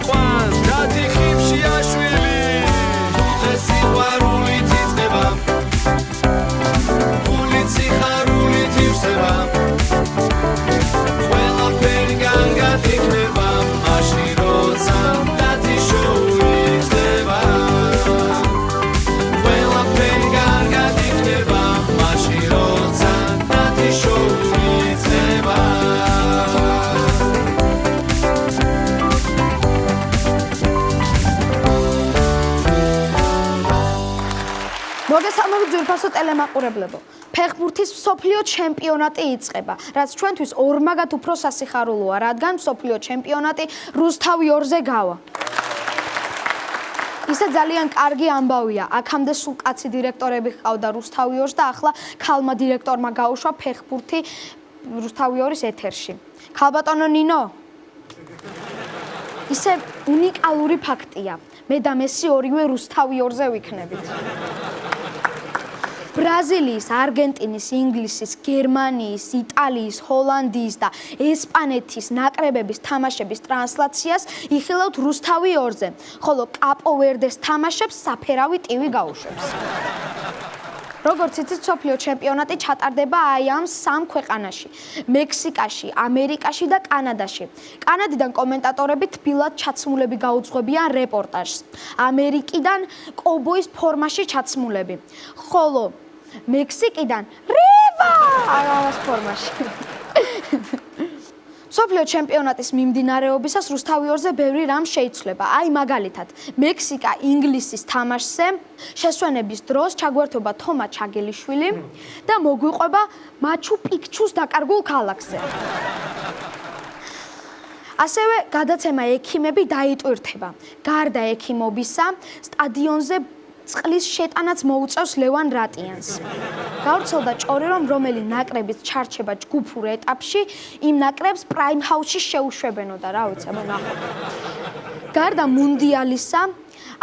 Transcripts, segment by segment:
ყვანს კაცი ხიფშია შვილი დღეს სიყვარულით იწყება გულით სიხარულით ივსება ყველაფერი კარგად იქნება მაშინ როცა დათი შოუ იწყება ყველაფერი კარგად იქნება მაშინ როცა დათი შოუ იწყება მოგესალმებით ძვირფასო ტელემაყურებლებო. ფეხბურთის მსოფლიო ჩემპიონატი იწყება, რაც ჩვენთვის ორმაგად უფრო სასიხარულოა, რადგან მსოფლიო ჩემპიონატი რუსთავი 2-ზე გავა. ისე ძალიან კარგი ამბავია. აქამდე სულ კაცი დირექტორები ჰყავდა რუსთავი 2-ს და ახლა ქალმა დირექტორმა გაუშვა ფეხბურთი რუსთავი 2-ის ეთერში. ქალბატონო ნინო. ისე უნიკალური ფაქტია. მე და მესი ორივე რუსთავი 2-ზე ვიქნებით. ბრაზილიის, არგენტინის, ინგლისის, გერმანიის, იტალიის, ჰოლანდიის და ესპანეთის ნაკრებების თამაშების ტრანსლაციას იხილავთ რუსთავი 2-ზე, ხოლო კაპო-ვერდეს თამაშებს საფერავი ტივი გაუშვებს. როგორც იცით, მსოფლიო ჩემპიონატი ჩატარდება აი ამ სამ ქვეყანაში: მექსიკაში, ამერიკაში და კანადაში. კანადიდან კომენტატორები თბილად ჩაცმულები გაუძღვებიან რეპორტაჟს. ამერიკიდან კოვბოის ფორმაში ჩაცმულები. ხოლო მექსიკიდან რივა ამას ფორმაში. მსოფლიო ჩემპიონატის მიმდინარეობისას რუსთავი 2-ზე ბევრი რამ შეიცვლება. აი მაგალითად, მექსიკა ინგლისის თამაშზე შესვენების დროს ჩაგვერთობა თომა ჩაგელიშვილი და მოგვიყვება მაჩუ-პიქჩუს დაკარგულ ქალაქზე. ასევე გადაცემა ექიმები დაიტვირთება. გარდა ექიმობისა, სტადიონზე წყლის შეტანაც მოუწევს ლევან რატიანს. გავრცელდა ჭორი, რომ რომელი ნაკრების ჩარჩება ჯგუფურ ეტაპში, იმ ნაკრებს პრაიმ ჰაუსში შეუშვებენო და რა ვიცი, ნახოთ. გარდა მუნდიალისა,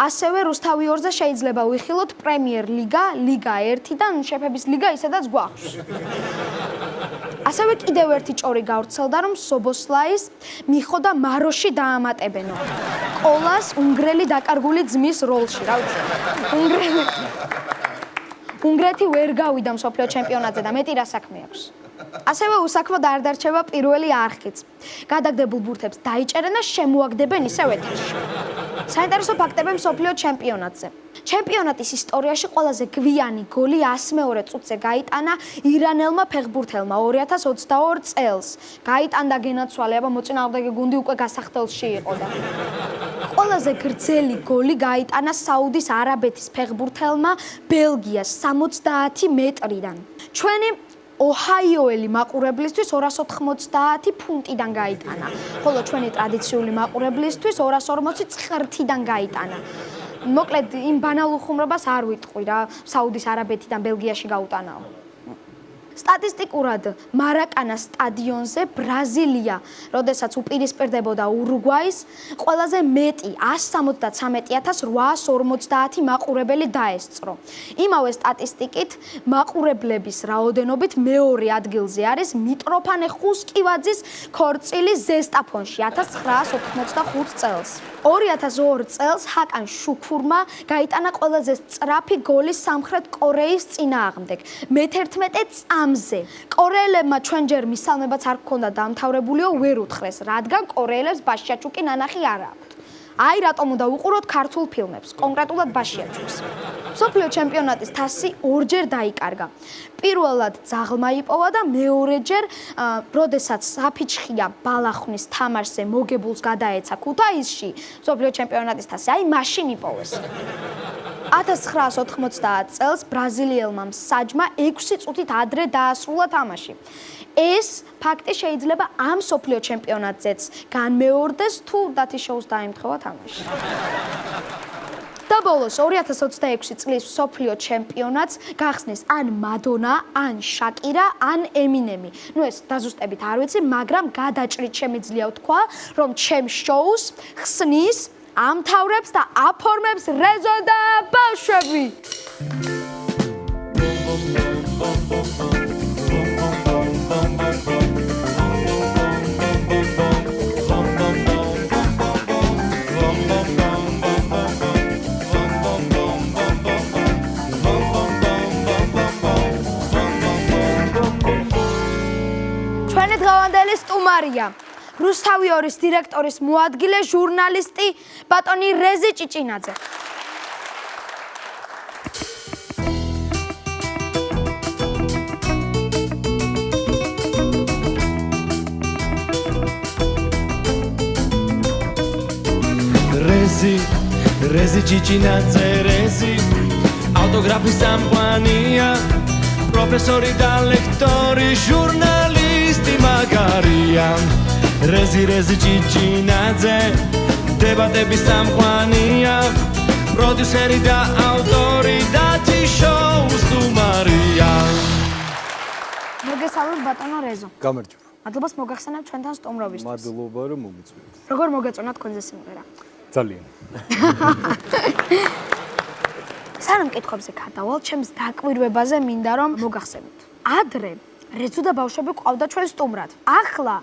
ასევე რუსთავი 2-ზე შეიძლება ვიხილოთ პრემიერ ლიგა, ლიგა 1 და შეფების ლიგა ისედაც გვაქვს. ასევე კიდევ ერთი ჭორი გავრცელდა, რომ სობოსლაის მიხო და მაროში დაამატებენო. ყოლას უნგრელი დაკარგული ძმის როლში, რა ვიცი. უნგრეთი ვერ გავიდა მსოფლიო ჩემპიონატზე და მეტი რა საქმე აქვს. ასევე უსაქმოდ არ დარჩება პირველი არხიც. გადაგდებულ ბურთებს დაიჭერენ და შემოაგდებენ ისევ ეთერში. საინტერესო ფაქტები მსოფლიო ჩემპიონატზე. ჩემპიონატის ისტორიაში ყველაზე გვიანი გოლი 102 წუთზე გაიტანა ირანელმა ფეხბურთელმა 2022 წელს. გაიტანდა გენაცვალე, აბა მოწინააღმდეგე გუნდი უკვე გასახდელში იყო და ყველაზე გრძელი გოლი გაიტანა საუდის არაბეთის ფეხბურთელმა ბელგიას 70 მეტრიდან. ჩვენი ოჰაიოელი მაყურებლისთვის 290 ფუნტიდან გაიტანა, ხოლო ჩვენი ტრადიციული მაყურებლისთვის 240 წხერთიდან გაიტანა. მოკლედ, იმ ბანალურ ხუმრობას არ ვიტყვი რა, საუდის არაბეთიდან ბელგიაში გაუტანაო. სტატისტიკურად მარაკანას სტადიონზე ბრაზილია, როდესაც უპირისპირდებოდა ურუგვაის, ყველაზე მეტი 173,850 მაყურებელი დაესწრო. იმავე სტატისტიკით მაყურებლების რაოდენობით მეორე ადგილზე არის მიტროფანე ხუსკივაძის ქორწილი ზესტაფონში 1985 წელს. 2002 წელს ჰაკან შუქურმა გაიტანა ყველაზე სწრაფი გოლი სამხრეთ კორეის წინააღმდეგ მე-11 წამზე. კორეელებმა ჩვენ ჯერ მისალმებაც არ ჰქონდა დამთავრებულიო, ვერ უთხრეს, რადგან კორეელებს ბაშიაჩუკი ნანახი არ აქვთ. აი რატომ უნდა უყუროთ ქართულ ფილმებს, კონკრეტულად ბაშიაჩუკს. მსოფლიო ჩემპიონატის თასი ორჯერ დაიკარგა. პირველად ძაღლმა იპოვა და მეორეჯერ, როდესაც საფიჩხია ბალახნის თამაშზე მოგებულს გადაეცა ქუთაისში, მსოფლიო ჩემპიონატის თასი აი მაშინ იპოვეს. 1990 წელს ბრაზილიელმა მსაჯმა 6 წუთით ადრე დაასრულა თამაში. ეს ფაქტი შეიძლება ამ მსოფლიო ჩემპიონატზეც განმეორდეს თუ დათი შოუს დაემთხოვა თამაში. და ბოლოს 2026 წლის მსოფლიო ჩემპიონატს გახსნის ან მადონა, ან შაკირა, ან ემინემი. ნუ ეს დაზუსტებით არ ვიცი, მაგრამ გადაჭრით შემიძლია ვთქვა, რომ ჩემ შოუს ხსნის, ამთავრებს და აფორმებს რეზო და ბავშვები. სტუმარია რუსთავი 2-ის დირექტორის მოადგილე ჟურნალისტი ბატონი რეზი ჭიჭინაძე. Rezi ჭიჭინაძე rezi ავტოგრაფის ამყვანია პროფესორი და ლექტორი ჟურნალისტი მაგარია rezi ჭიჭინაძე დებატების ამყვანია პროდიუსერი და ავტორი და შოუს სტუმარია მოგესალმებით ბატონო რეზო. გამარჯობა. მადლობას მოგახსენებთ ჩვენთან სტუმრობისთვის. მადლობა რომ მომიწვიეთ. როგორ მოგეწონა თქვენზე სიმღერა? ძალიან. სანამ კითხვებზე გადავალ, ჩემს დაკვირვებაზე მინდა რომ მოგახსენოთ. ადრე რეზო და ბავშვები ყავდა ჩვენ სტუმრად. ახლა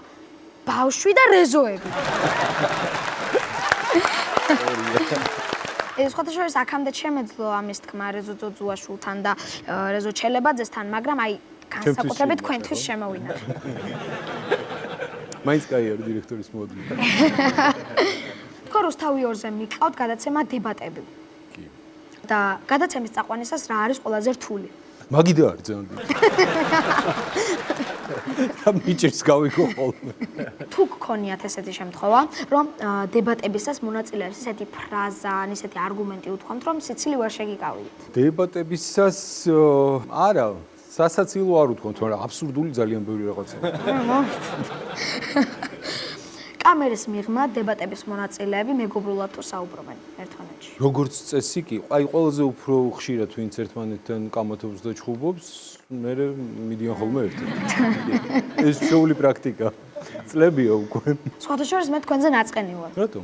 ბავშვი და რეზოები. სხვათა შორის აქამდე შემეძლო ამის თქმა რეზო ძუძუაშვილთან და რეზო ჩელებაძესთან, მაგრამ აი განსაკუთრებით თქვენთვის შემოვინახე. მაინც კაია დირექტორის მოადგილე. თქო რუსთავი 2-ზე მიყავთ გადაცემა დებატები. კი. და გადაცემის წაყვანისას რა არის ყველაზე რთული? მაგიდა არ ძანდი. და მიჭერს გავიგო ხოლმე. თუ გქონიათ ესეთი შემთხვევა, რომ დებატებისას მონაწილეებს ისეთი ფრაზა, ან ისეთი არგუმენტი უთქვამთ, რომ სიცილი ვერ შეგიკავით. დებატებისას არა, სასაცილო არ უთქვამთ, მაგრამ აბსურდული ძალიან ბევრი რაღაცა. კამერის მიღმა დებატების მონაწილეები მეგობრულად თუ საუბრობენ ერთმანეთში. როგორც წესი კი, აი ყველაზე უფრო ხშირად ვინც ერთმანეთთან კამათობს და ჩხუბობს, მე მიდიან ხოლმე ერთად. ეს შეეული პრაქტიკა. წლებია უკვე. სხვათა შორის მე თქვენზე ნაწყენი ვარ. რატომ?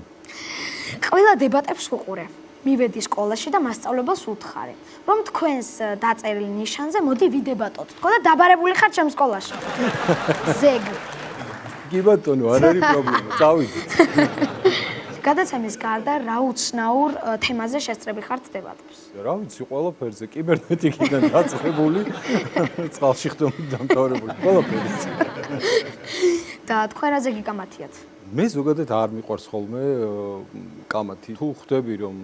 ყველა დებატებს ვუყურე. მივედი სკოლაში და მასწავლებელს უთხრე, რომ თქვენს დაწერილ ნიშანზე მოდი ვიდებატოთ. თქო და დაბარებული ხარ ჩემს სკოლაში. ზეგ. კი ბატონო, არ არის პრობლემა, წავიდეთ. გადაცემის გარდა რა უცნაურ თემაზე შესწრები ხართ დებატებს? რა ვიცი, ყველაფერზე, კიბერნეტიკიდან დაწყებული, წყალში ხდომით დამთავრებული, ყველაფერი. და თქვენ რაზე გიკამათიათ? მე ზოგადად არ მიყვარს ხოლმე კამათი. თუ ხვდები რომ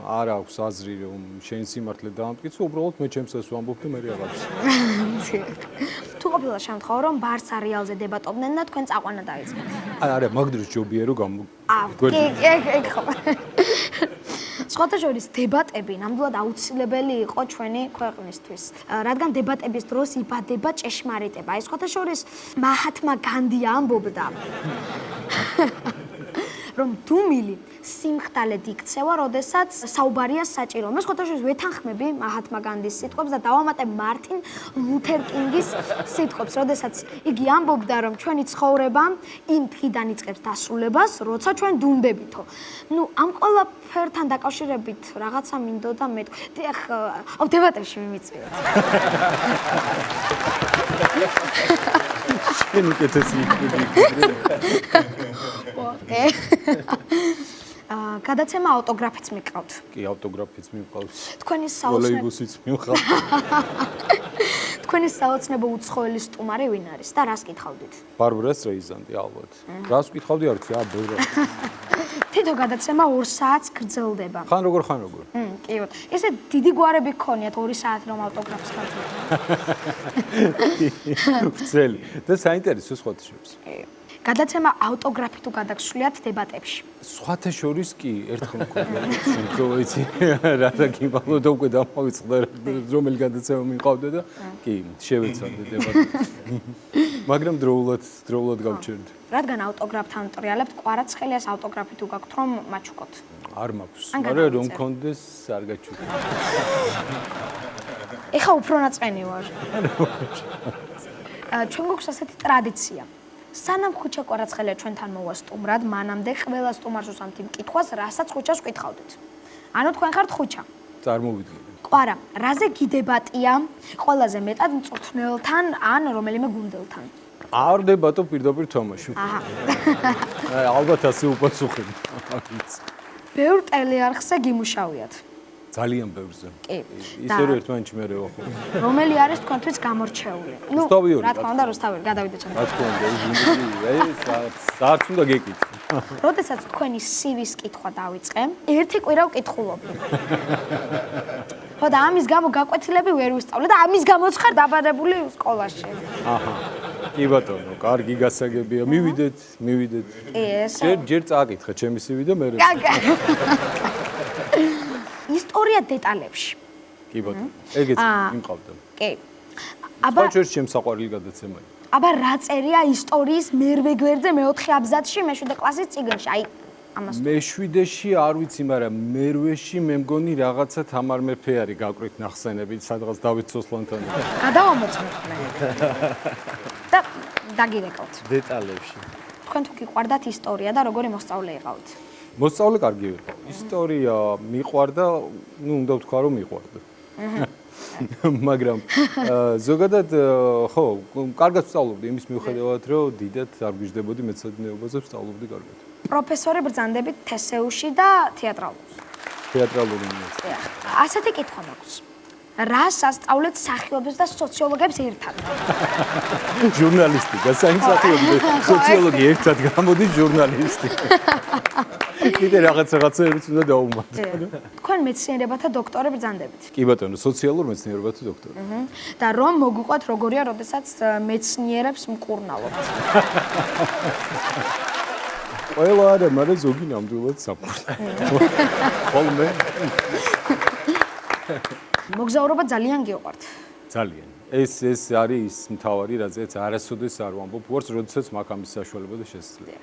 არ აქვს აზრი რომ შენ სიმართლე დაამტკიცო, უბრალოდ მე ჩემსაც ვამბობ და მე რაღაც. თუ ყოფილა შემთხვევა რომ ბარსა რეალზე დებატობდნენ და თქვენ წაყვანა დაიწყეთ. არა, მაგ დროს ჯობია რომ ეგ ხო. სხვათა შორის დებატები ნამდვილად აუცილებელი იყო ჩვენი ქვეყნისთვის, რადგან დებატების დროს იბადება ჭეშმარიტება. აი სხვათა შორის მაჰათმა განდი ამბობდა რომ დუმილი სიმხდალედ იქცევა, როდესაც საუბარია საჭირო. მე სხვათა შორის ვეთანხმები მაჰათმა განდის სიტყვებს და დავამატებ მარტინ ლუთერ კინგის სიტყვებს, როდესაც იგი ამბობდა, რომ ჩვენი ცხოვრება იმ დღიდან იწყებს დასრულებას, როცა ჩვენ დუმდებითო. ნუ ამ ყველაფერთან დაკავშირებით რაღაცა მინდოდა მეთქვა. დიახ, დებატებში მიმიწვიეთ. შენ უკეთესი იქნება. გადაცემა ავტოგრაფიც მიყავთ. კი, ავტოგრაფიც მიყავს. თქვენი საოცნებო ტროლეიბუსიც მიყავს. თქვენი საოცნებო უცხოელი სტუმარი ვინ არის და რას კითხავდით? ბარბარა სტრეიზანდი ალბათ. რას ვკითხავდი არ ვიცი, ბევრად. თითო გადაცემა 2 საათს გრძელდება. ხან როგორ. კი ბატონო. ესე დიდი გვარები გქონიათ 2 საათი რომ ავტოგრაფს ხარჯავთ. ვცელი და საინტერესო სხვათა შორის. გადაცემა ავტოგრაფი თუ გადაგსვლიათ დებატებში. სხვათა შორის კი, ერთხელ მქონდა შემთხვევა იცი, რა გიმალო და უკვე დამავიწყდა რომელი გადაცემა მიყავდა და კი, შევეცადე დებატებს. მაგრამ დროულად გავჩერდი. რადგან ავტოგრაფთან მტრიალებთ, კვარაცხელიას ავტოგრაფი თუ გაქვთ რომ მაჩუქოთ? არ მაქვს, მაგრამ რომ მქონდეს არ გაჩუქე. ეხა უფრო ნაწყენი ვარ. ჩვენ გვაქვს ასეთი ტრადიცია. სანამ ხუჩა კვარაცხელია ჩვენთან მოვა სტუმრად, მანამდე ყველა სტუმარს უსვამთ იმ კითხვას, რასაც ხუჩას ვკითხავდით. ანუ თქვენ ხართ ხუჩა. წარმოვიდგინე. კვარა, რაზე გიდებატია ყველაზე მეტად მწვრთნელთან ან რომელიმე გუნდელთან? არ დებატო პირდაპირ თამაში. აჰა. ალბათ ასე უპასუხებ. ბევრ ტელეარხზე გიმუშავიათ. ძალიან ბევრზე. კი. ისე რომ ერთმანეთში მე რევახო. რომელი არის თქვენთვის გამორჩეული? რუსთავიორი, რა თქმა უნდა, რუსთავიორი, გადავიდე რა ჩემთან. თქმა უნდა, საერთოდ უნდა გეკითხო. როდესაც თქვენი CV-ს კითხვა დავიწყე, ერთი კვირა ვკითხულობდი. ხო და ამის გამო გაკვეთილები ვერ ვისწავლე და ამის გამოც ხარ დაბადებული სკოლაში. აჰა. კი ბატონო, კარგი გასაგებია. მივიდეთ. კი, ეს. ჯერ წააკითხე ჩემი CV და მე ისტორია დეტალებში. კი ბატონო. ეგეც იმყავდა. კი. აბა ჩვენს ჩემს საყვარელი გადაცემაა. აბა რა წერია ისტორიის მერვე გვერდზე მეოთხე აბზაცში მეშვიდე კლასის წიგნში? აი ამას. მეშვიდეში არ ვიცი, მაგრამ მერვეში მე მგონი რაღაცა თამარ მეფე არის გაკვირთ ნახსენებით, სადღაც დავით სოსლანთან. გადავამოწმოთ მე. და დაგირეკავთ. დეტალებში. თქვენ თუ გიყვარდათ ისტორია და როგორი მოსწავლე იყავით? მოსწავლე კარგი იყო. ისტორია მიყვარდა, უნდა ვთქვა რომ მიყვარდა. მაგრამ ზოგადად ხო, კარგად ვსწავლობდი იმის მიუხედავად, რომ დიდად არ გვიждდებოდი მეცადინეობაზე ვსწავლობდი კარგად. პროფესორი ბრძანდებით თესეუში და თეატრალურში. თეატრალური უნივერსიტეტი. ასეთი კითხვა მაქვს. რას ასწავლეთ მსახიობებს და სოციოლოგებს ერთად? ჟურნალისტიკა, საინსახიობო სოციოლოგი ერთად გამოდის ჟურნალისტი. კიდე რაღაცეებიც უნდა დაუმატო. თქვენ მეცნიერებათა დოქტორი ბრძანდებით. კი ბატონო, სოციალურ მეცნიერებათა დოქტორი. და რომ მოგიყვათ როგორია, როდესაც მეცნიერებს მკურნალობთ. ყველა არა, მაგრამ ზოგი ნამდვილად საკურნალო. ხოლმე მოგზაურობა ძალიან გიყვართ. ძალიან. ეს არის ის მთავარი, რაზეც არასოდეს არ ვამბობ, ვარც როდესაც მაქვს ამის საშუალება და შესაძლებლობა.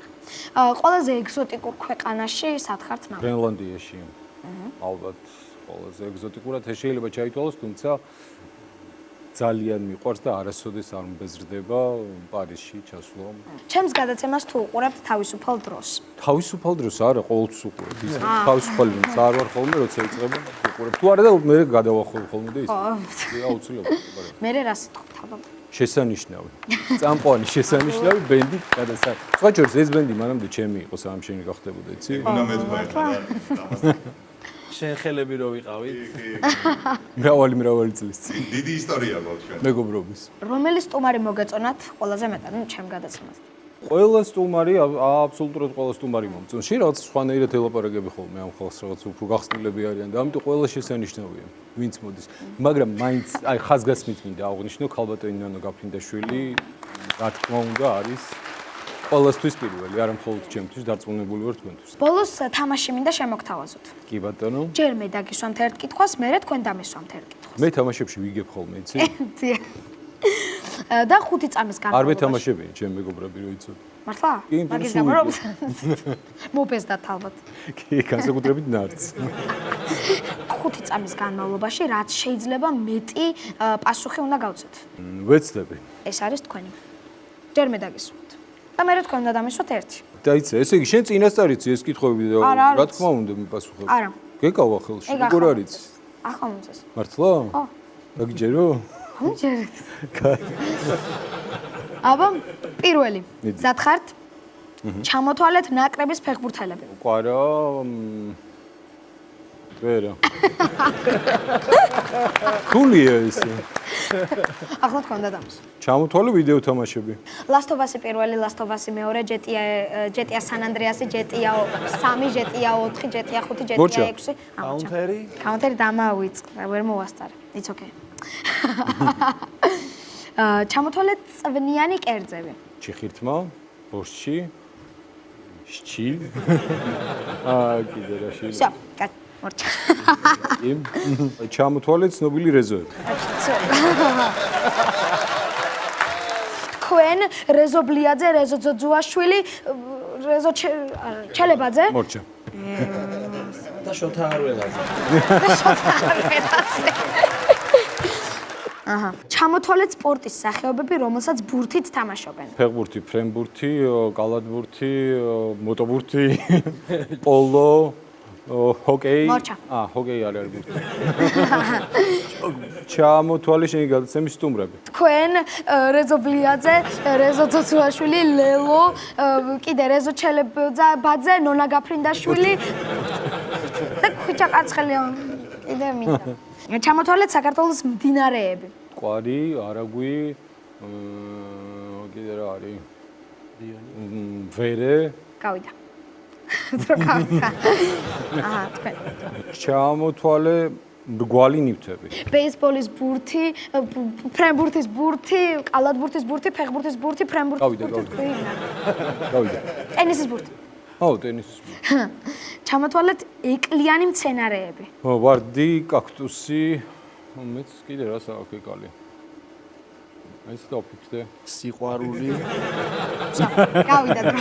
ყველაზე ეგზოტიკურ ქვეყანაში სად ხართ ნამდვილად? გრენლანდიაში. ალბათ ყველაზე ეგზოტიკურად შეიძლება ჩაითვალოს, თუმცა ძალიან მიყვარს და არასოდეს არ მბეზრდება პარიზში ჩასვლა. ჩემს გადაცემას თუ უყურებთ თავისუფალ დროს. თავისუფალ დროს არა, ყოველთვის უყურებ. ის თავისუფალი დროს არ ვარ ხოლმე, როცა იწყება უყურებ. თუ არა და მე გადავახვალ ხოლმე და ის. აუცილებლად. მე რა სიტყვით ალბათ. შესანიშნავი. წამყვანი შესანიშნავი ბენდი გადასა. სხვა ჯერს ეს ბენდი მანამდე ჩემი იყო, სამშენი გახდებოდა, იცი? უნდა მეძღვარი. შენ ხელები რო ვიყავით? მრავალი წლის წინ. დიდი ისტორია გვაქვს ჩვენ. მეგობრობის. რომელი სტუმარი მოგეწონათ ყველაზე მეტად, ნუ ჩემ გადაცემას? ყველა სტუმარი, აბსოლუტურად ყველა სტუმარი მომწონს. შენ რაღაც სხვანაირად ელაპარაკები ხოლმე ამ ხალხს, რაღაც უფრო გახსნილები არიან და ამიტომ ყველა შესანიშნავია, ვინც მოდის. მაგრამ მაინც აი ხაზგასმით მინდა აღვნიშნო ქალბატონი ნანო გაფრინდაშვილი, რა თქმა უნდა არის ყველასთვის პირველი, არა მხოლოდ ჩემთვის, დარწმუნებული ვარ თქვენთვის. ბოლოს თამაში მინდა შემოგთავაზოთ. კი ბატონო. ჯერ მე დაგისვამთ ერთ კითხვას, მერე თქვენ დამისვამთ ერთ კითხვას. მე თამაშებში ვიგებ ხოლმე, იცი? ძია. და 5 წამის არ განმავლობაში. მეთამაშებია ჩემ მეგობრები, რო იცოდი. მართლა? კი, მაგის სულ გამო რომ ვიგებ. მოფესდათ ალბათ. კი, განსაკუთრებით ნარც. 5 წამის განმავლობაში რაც შეიძლება მეტი პასუხი უნდა გავცეთ. ვეცდები. ეს არის თქვენი. ჯერ მე დაგისვამთ. და მე თქვენ უნდა დამისვათ ერთი. დაიცა, ესე იგი შენ წინასწარ იცი ეს კითხვები და არ რა ვიცი. თქმა უნდა მიპასუხებ. არა. გეკავა ხელში, ეგ როგორ ახლა არის? ახლა მომწეს. მართლა? ხო. დაგიჯერო? ამჯერად. აბა, პირველი. მიდი. ზად ხართ? ჩამოთვალეთ ნაკრების ფეხბურთელები. ყვარა ვერა. თულია ეს. ახლა თქვენ უნდა დამისვათ. ჩამოთვალე ვიდეო თამაშები. Last of Us-ი პირველი, Last of Us-ი მეორე, GTA San Andreas-ი, GTA 3, GTA 4, GTA 5, GTA 6. კაუნტერი? კაუნტერი დამავიწყდა, ვერ მოვასწარე. It's okay. ჩამოთვალეთ წვნიანი კერძები. ჩიხირთმა, ბორშჩი, შჩი. კიდე რა შეიძლება. Всё, მორჩა. ჩამოთვალე ცნობილი რეზოები. თქვენ რეზო ბლიაძე, რეზო ძოძუაშვილი, რეზო ჩელებაძე? მორჩა. და შოთა არველაძე. აჰა. ჩამოთვალეთ სპორტის სახეობები, რომელსაც ბურთით თამაშობენ. ფეხბურთი, ფრენბურთი, კალათბურთი, მოტობურთი, პოლო, ჰოკეი. მორჩა. ჰოკეი არის ბურთი. ჩამოთვალე შენი გადაცემის სტუმრები. თქვენ რეზო ბლიაძე, რეზო ძოძუაშვილი, ლელო, კიდე რეზო ჩელებაძე, ნონა გაფრინდაშვილი და ქუჩა კაცხელი. კიდე მინდა. ჩამოთვალეთ საქართველოს მდინარეები. კვარი, არაგვი, კიდე რა არის? ვერე. გავიდა. თქო გავიდა. აჰა, თქვენ. ჩამოთვალე მრგვალი ნივთები. ბეისბოლის ბურთი, ფრენბურთის ბურთი, კალათბურთის ბურთი, ფეხბურთის ბურთი, ფრენბურთის გავიდა, ბურთი. გავიდა. ტენისის ბურთი. ტენისის. ჩამოთვალეთ ეკლიანი მცენარეები. ვარდი, კაქტუსი, მეც კიდე რა საქმე კალი. ეს დაფიქრე. სიყვარული. გავიდა დრო.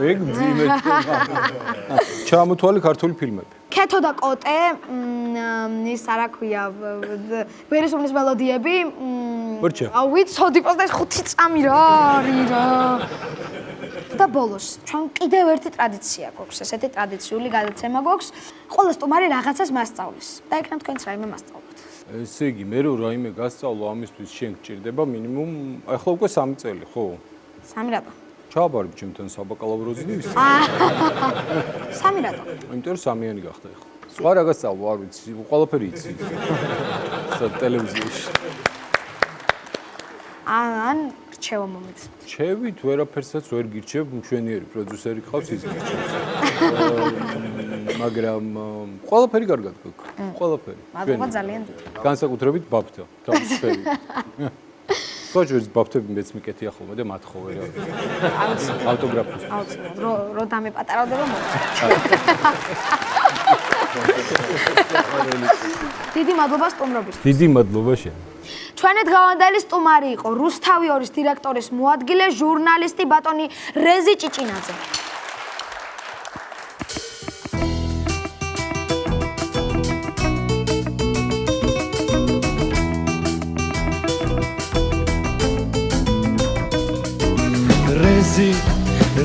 ეგ ძიმე. ჩამოთვალე ქართული ფილმები. ქეთო და კოტე, ის არა ქვია, ვერისულის მელოდიები. ვერჩა. ვიცოდი პოს და 5 წამი რა არის რა. და ბოლოს, ჩვენ კიდევ ერთი ტრადიცია გვაქვს, ესეთი ტრადიციული გადაცემა გვაქვს. ყველა სტუმარი რაღაცას მასწავლის და იქნებ თქვენც რაიმე მასწავლოთ. ესე იგი, მე რო რაიმე გასწავლო ამისთვის შენ გჭირდება მინიმუმ, ახლა უკვე 3 წელი, ხო? 3 რატო? ჩააბარებ ჩემთან საბაკალავროზე და ის. 3 რატო? იმიტომ რომ 3-იანი გახდა ახლა. სხვა რა გასწავლო, არ ვიცი, ყველაფერი იცი. ტელევიზიაში. ან რჩევა მომეც. ჩევით, ვერაფერსაც ვერ გირჩევ, მშვენიერი პროდიუსერი ყავს ის გირჩევს. მაგრამ ყველაფერი კარგად გაქვს. ყველაფერი. მადლობა ძალიან დიდი. განსაკუთრებით ბაბთა, თავისუფლად. სოჭვერს ბაბთები მეც მიკეთი ახლა და მათხოვე რა. ავტოგრაფს. აუცილებლად. რო დამეპატარავდება მოწ. დიდი მადლობა სტუმრობისთვის. დიდი მადლობა შენ. ჩვენი დღევანდელი სტუმარი იყო რუსთავი 2-ის დირექტორის მოადგილე, ჟურნალისტი ბატონი რეზი ჭიჭინაძე.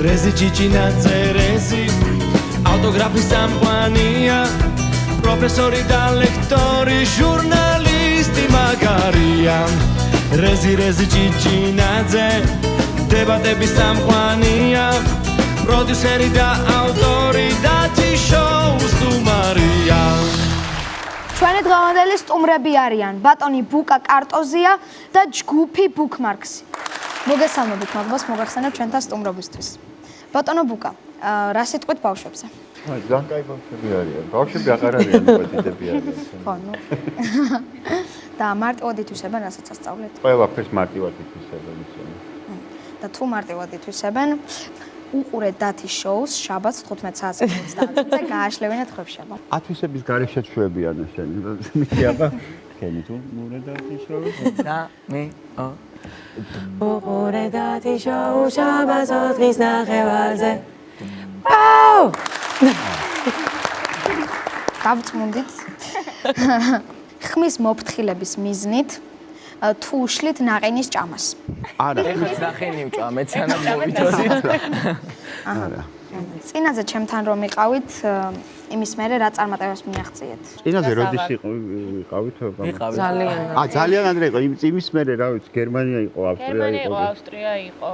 რეზი ჭიჭინაძე რეზი ავტოგრაფის სამყანია პროფესორი და ლექტორი ჟურნალისტი მაგარია რეზი ჭიჭინაძე დებატების სამყანია პროდიუსერი და ავტორი და შოუს სტუმარია ჩვენი დღევანდელი სტუმრები არიან ბატონი ბუკა კარტოზია და ჯგუფი ბუკმარქსი. მოგესალმებით, მადლობას მოგახსენებ ჩვენთან სტუმრობისთვის. ბატონო ბუკა, რა სიტყვით ბავშვებზე? ძალიან კაი ბავშვები არიან. ბავშვები აღარ არიან, პატიდები არიან. ხო, ნუ. და მარტივად ითვისებენ, რასაც ასწავლეთ. ყველაფერს მარტივად ითვისებენ ისინი. და თუ მარტივად ითვისებენ, უყურეთ დათის შოუს შაბათს 15 საათზე 30-ზე გააშლევინეთ ხვეფშაბა. ათვისების გარეშე ჩვევიან ესენი. მითი აბა, ხენი თუ მურე დათის შოუს. და მე უყურე დათის შოუს შაბათს 4-ის ნახევარზე. პაუ! დავწმუნდით. ხმის მოფრთხილების მიზნით თუ უშლით ნაყინის ჭამას. არა. ეხაც ნახენი ვჭამეთ სანამ მოვიდოდით. არა. წინაზე ჩემთან რომ იყავით, იმის მერე რა წარმატებას მიაღწიეთ? წინაზე როდის ვიყავით? ძალიან. ძალიან ადრე იყო. იმის მერე რა ვიცი, გერმანია იყო, ავსტრია იყო. ავსტრია იყო,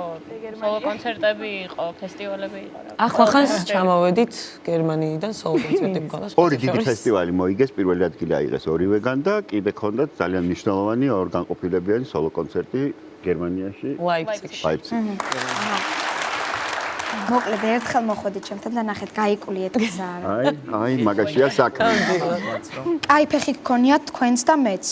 სოლო კონცერტები იყო, ფესტივალები იყო. ახლახანს ჩამოვედით გერმანიიდან სოლო კონცერტი მქონდა. ორი დიდი ფესტივალი მოიგეს, პირველი ადგილი აიღეს ორივეგან და კიდე ქონდათ ძალიან მნიშვნელოვანი ორგანყოფილებიანი სოლო კონცერტი გერმანიაში, ლაიფციგში. მოკლედ ერთხელ მოხვედით ჩემთან და ნახეთ გაიკულიეთ გზა. აი, მაგაშია საქმე. აი ფეხი გქონიათ თქვენს და მეც.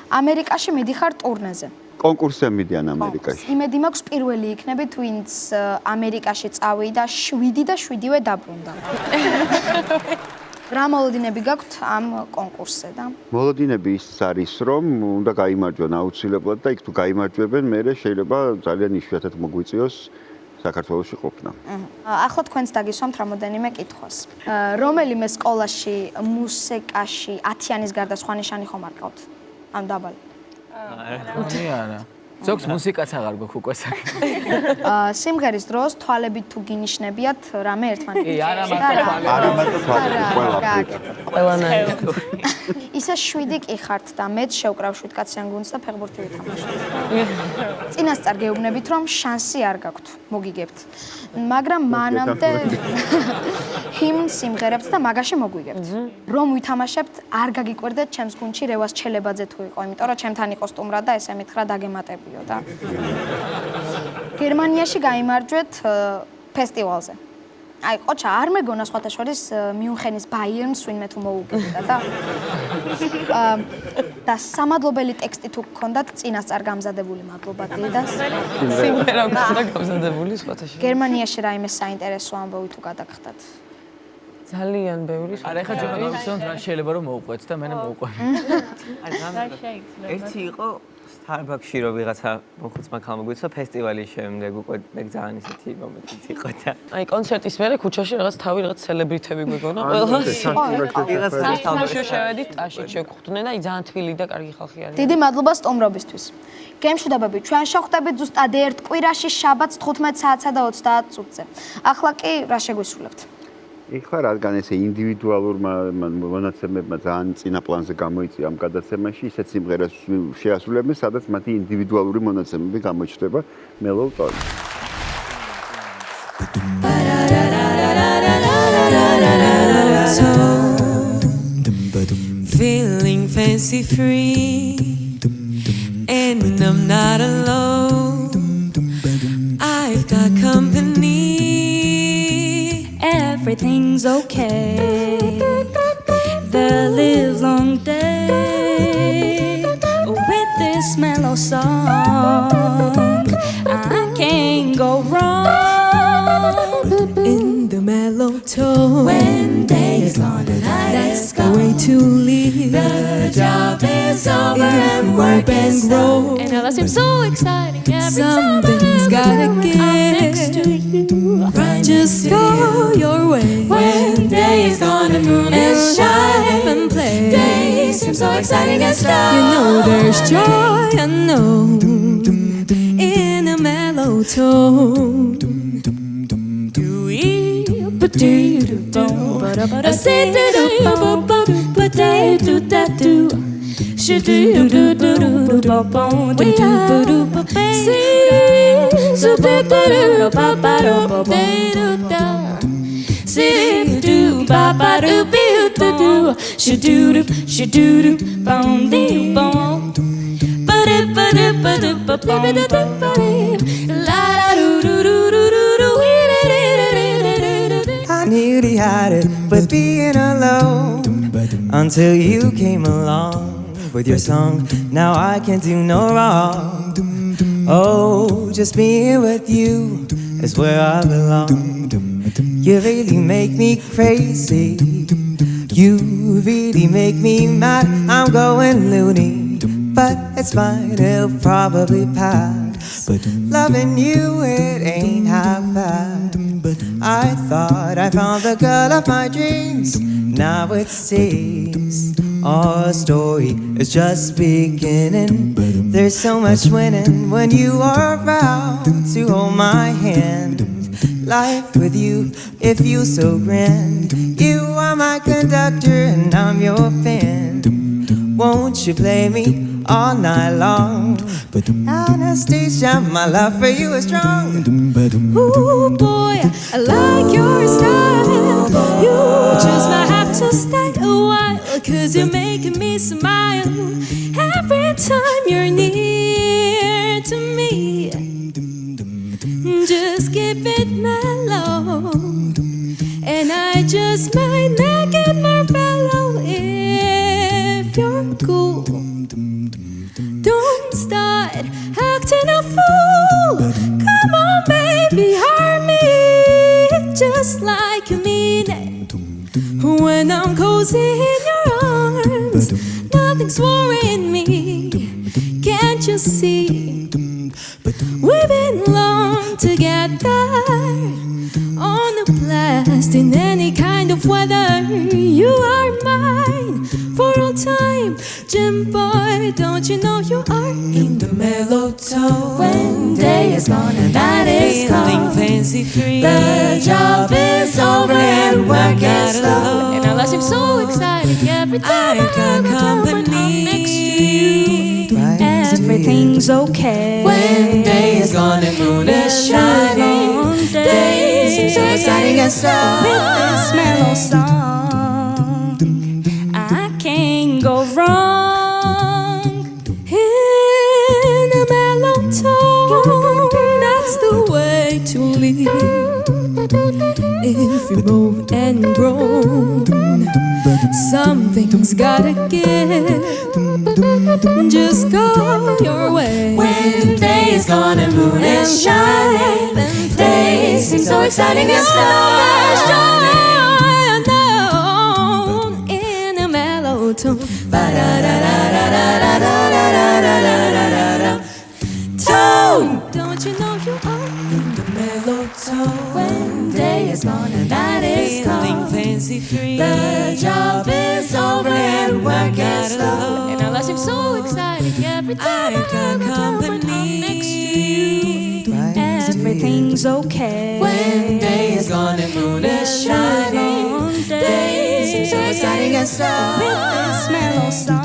ამერიკაში მიდიხარ ტურნეზე. კონკურსზე მიდიან ამერიკაში. იმედი მაქვს პირველი იქნებით, ვინც ამერიკაში წავიდა 7 და 7-ვე დაბრუნდა. რა მოლოდინები გაქვთ ამ კონკურსზე და? მოლოდინები ის არის, რომ უნდა გაიმარჯვონ აუცილებლად და იქ თუ გაიმარჯვებენ, მერე შეიძლება ძალიან იშვიათად მოგვიწიოს საქართველოში ყოფნა. ახლა თქვენს დაგისვამთ რამოდენიმე კითხვას. რომელიმე სკოლაში მუსიკაში 10-ანის გარდა სხვა ნიშანი ხომ არ ყავთ? ამ დაბალი. ხონი არა. ზოგს მუსიკაც აღარ გვაქვს უკვე საკ. სიმღერის დროს თვალებით თუ გინიშნებიათ რამე ერთმანეთს. კი, არა მარტო თვალებით. ყველანაირად. ისე 7 კი ხართ და მეც შევკრავ 7 კაციან გუნდს და ფეხბურთი ვითამაშოთ. წინასწარ გეუბნებით რომ შანსი არ გაქვთ, მოგიგებთ. მაგრამ მანამდე ჰიმნ სიმღერებთ და მაგაში მოგვიგებთ. რომ ვითამაშებთ, არ გაგიკვირდეთ ჩემს გუნდში რევას ჩელებაძე თუ იყო, იმიტომ რომ ჩემთან იყო სტუმრად და ესე მითხრა დაგემატებიო და გერმანიაში გაიმარჯვეთ ფესტივალზე. აი, ყოჩა, არ მეგონა სხვათა შორის მიუნხენის ბაიერნს ვინმე თუ მოუგებდა და სამადლობელი ტექსტი თუ გქონდათ წინასწარ გამზადებული მადლობა დედას. სიმღერა გქონდა გამზადებული სხვათა შორის. გერმანიაში რაიმე საინტერესო ამბავი თუ გადაგხდათ. ძალიან ბევრი. არა, ეხლა ჯერ გავიხსენოთ რა შეიძლება რომ მოუყვეთ და მე მოვყვე. ერთი იყო Starbucks-ში რომ ვიღაცა მოხუცმა ხალმოგვიცა ფესტივალის შემდეგ უკვე მე ძალიან ისეთი მომენტიც იყო და აი კონცერტის მერე ქუჩაში რაღაც თავი რაღაც სელებრიტები გვეგონა ყველა. ვიღაცა შევედით ტაში შევხვდნენ და აი ძალიან თბილი და კარგი ხალხი არის. დიდი მადლობა სტუმრობისთვის. გემშვიდობები, ჩვენ შევხვდებით ზუსტად ერთ კვირაში შაბათს 15 საათსა და 30 წუთზე. ახლა კი რა შეგვისრულებთ? ეხლა რადგან ესე ინდივიდუალურმა მონაცემებმა ძალიან წინა პლანზე გამოიწვია ამ გადაცემაში, ისეთ სიმღერას შეასრულებენ, სადაც მათი ინდივიდუალური მონაცემები გამოჩნდება Mellow Tone. Feeling fancy free and I'm not alone. I've got company. Everything's okay. The livelong day with this mellow song, I can't go wrong. In the mellow tone, when day is gone and that's the way to live. The job is over and work is done. And now that seems so exciting. Something's gotta give. Next to you, just go your way. When day is gone and moon is shine and play. Day seems so exciting and stuff. You know there's joy unknown in a mellow tone. I say do do do do do do do. Should do do do do do do do do. So do do do ba ba do ba do do. See do ba ba do do do. Should do do bom dee bom. Ba do ba do ba do ba bom ba la la do do do do do. I nearly had it with being alone until you came along with your song. Now I can't do no wrong. Oh, just being with you is where I belong. You really make me crazy. You really make me mad. I'm going loony, but it's fine. It'll probably pass. But loving you, it ain't half bad. I thought I found the girl of my dreams. Now it seems our story is just beginning. There's so much winning when you are around to hold my hand. Life with you, it feels so grand. You are my conductor and I'm your fan. Won't you play me all night long? But Anastasia, my love for you is strong. Ooh boy, I like your style. You just might have to stay a while, 'cause you're making me smile every time you're near to me. Just keep it mellow, and I just might make it more mellow if you're cool. Don't start acting a fool. Come on, baby, hurt me just like you mean it. When I'm cozy in your arms, nothing's worrying me. Can't you see? We've been long together on the blast in any kind of weather. You are mine for all time. Jim boy, don't you know you are in the mellow tone? When day is gone and night is come, fancy free. the job is over and work is slow. And I seem so excited every time I got company next to you. Everything's okay When day is gone and moon is shining. Days seem so exciting and slow. With this mellow song, I can't go wrong. In a mellow tone, that's the way to live. If you move and grow, something's gotta give. Just go your way. When day is gone and moon is shining, Days seem so exciting and slow. In a mellow tone. Tone. Don't you know you are in the mellow tone? When day is gone and night is come, fancy free. the job is over and work is slow. And I seem so excited every time I got company next to you. Everything's okay When day is gone and moon is shining. Days seem so exciting and slow. With this mellow song,